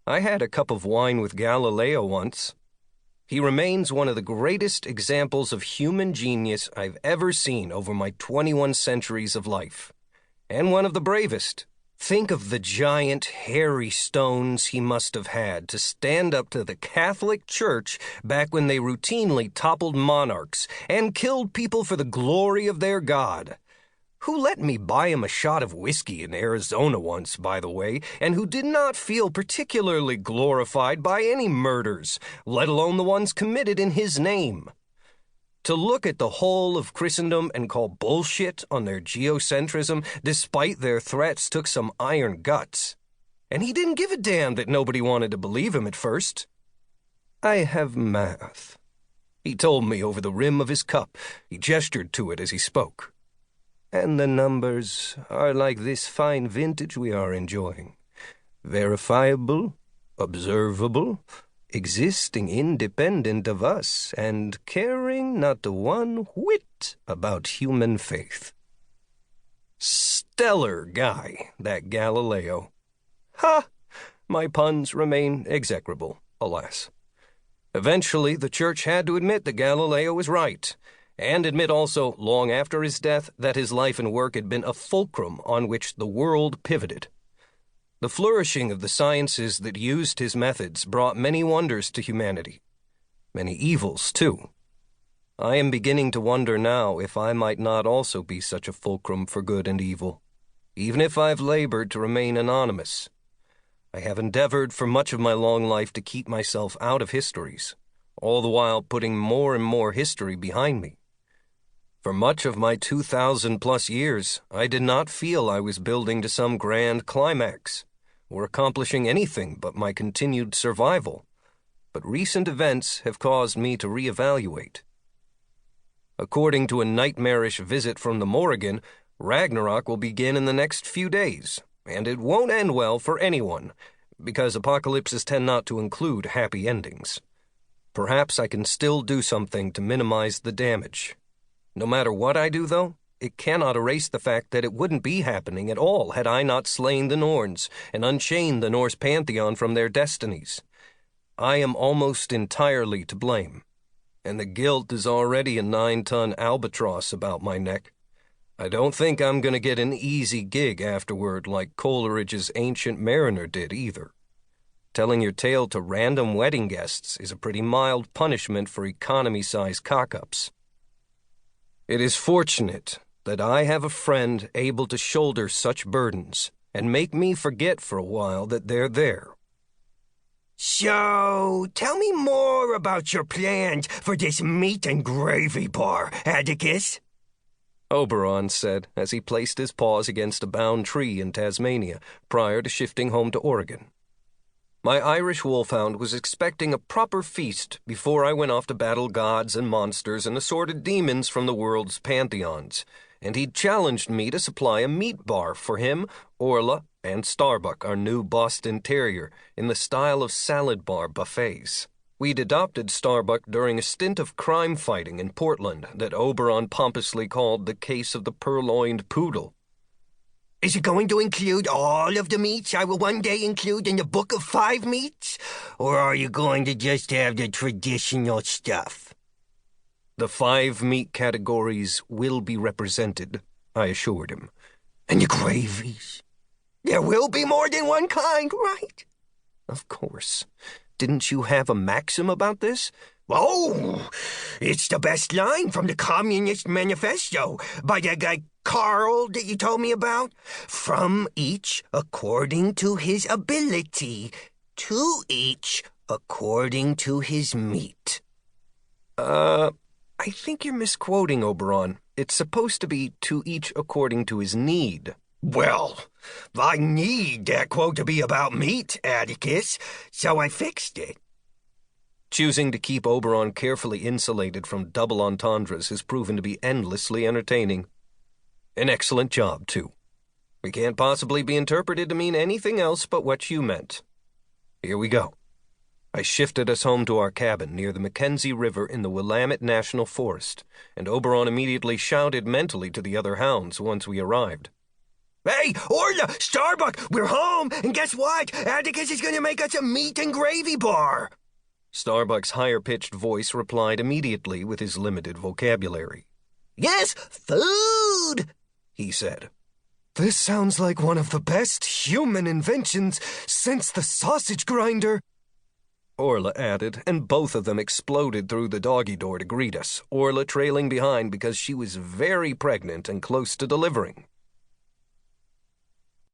I had a cup of wine with Galileo once. He remains one of the greatest examples of human genius I've ever seen over my 21 centuries of life. And one of the bravest. Think of the giant, hairy stones he must have had to stand up to the Catholic Church back when they routinely toppled monarchs and killed people for the glory of their God. Who let me buy him a shot of whiskey in Arizona once, by the way, and who did not feel particularly glorified by any murders, let alone the ones committed in his name. To look at the whole of Christendom and call bullshit on their geocentrism, despite their threats, took some iron guts. And he didn't give a damn that nobody wanted to believe him at first. I have math. He told me over the rim of his cup. He gestured to it as he spoke. And the numbers are like this fine vintage we are enjoying. Verifiable, observable, existing independent of us, and caring not one whit about human faith. Stellar guy, that Galileo. Ha! My puns remain execrable, alas. Eventually, the Church had to admit that Galileo was right, and admit also, long after his death, that his life and work had been a fulcrum on which the world pivoted. The flourishing of the sciences that used his methods brought many wonders to humanity. Many evils, too. I am beginning to wonder now if I might not also be such a fulcrum for good and evil, even if I've labored to remain anonymous. I have endeavored for much of my long life to keep myself out of histories, all the while putting more and more history behind me. For much of my 2,000-plus years, I did not feel I was building to some grand climax, or accomplishing anything but my continued survival, but recent events have caused me to reevaluate. According to a nightmarish visit from the Morrigan, Ragnarok will begin in the next few days, and it won't end well for anyone, because apocalypses tend not to include happy endings. Perhaps I can still do something to minimize the damage. No matter what I do, though, it cannot erase the fact that it wouldn't be happening at all had I not slain the Norns and unchained the Norse pantheon from their destinies. I am almost entirely to blame, and the guilt is already a 9-ton albatross about my neck. I don't think I'm going to get an easy gig afterward like Coleridge's Ancient Mariner did either. Telling your tale to random wedding guests is a pretty mild punishment for economy-size cock-ups. It is fortunate that I have a friend able to shoulder such burdens and make me forget for a while that they're there. So, tell me more about your plans for this meat and gravy bar, Atticus. Oberon said as he placed his paws against a bound tree in Tasmania prior to shifting home to Oregon. My Irish wolfhound was expecting a proper feast before I went off to battle gods and monsters and assorted demons from the world's pantheons, and he'd challenged me to supply a meat bar for him, Orla, and Starbuck, our new Boston Terrier, in the style of salad bar buffets. We'd adopted Starbuck during a stint of crime fighting in Portland that Oberon pompously called the case of the purloined poodle. Is it going to include all of the meats I will one day include in the Book of 5 Meats? Or are you going to just have the traditional stuff? The 5 meat categories will be represented, I assured him. And the gravies? There will be more than one kind, right? Of course. Didn't you have a maxim about this? Oh, it's the best line from the Communist Manifesto by that guy Carl that you told me about. From each according to his ability, to each according to his meat. I think you're misquoting, Oberon. It's supposed to be to each according to his need. Well, I need that quote to be about meat, Atticus, so I fixed it. Choosing to keep Oberon carefully insulated from double entendres has proven to be endlessly entertaining. An excellent job, too. We can't possibly be interpreted to mean anything else but what you meant. Here we go. I shifted us home to our cabin near the Mackenzie River in the Willamette National Forest, and Oberon immediately shouted mentally to the other hounds once we arrived. Hey, Orla, Starbuck, we're home, and guess what? Atticus is gonna make us a meat and gravy bar. Starbuck's higher-pitched voice replied immediately with his limited vocabulary. Yes, food, he said. This sounds like one of the best human inventions since the sausage grinder, Orla added, and both of them exploded through the doggy door to greet us, Orla trailing behind because she was very pregnant and close to delivering.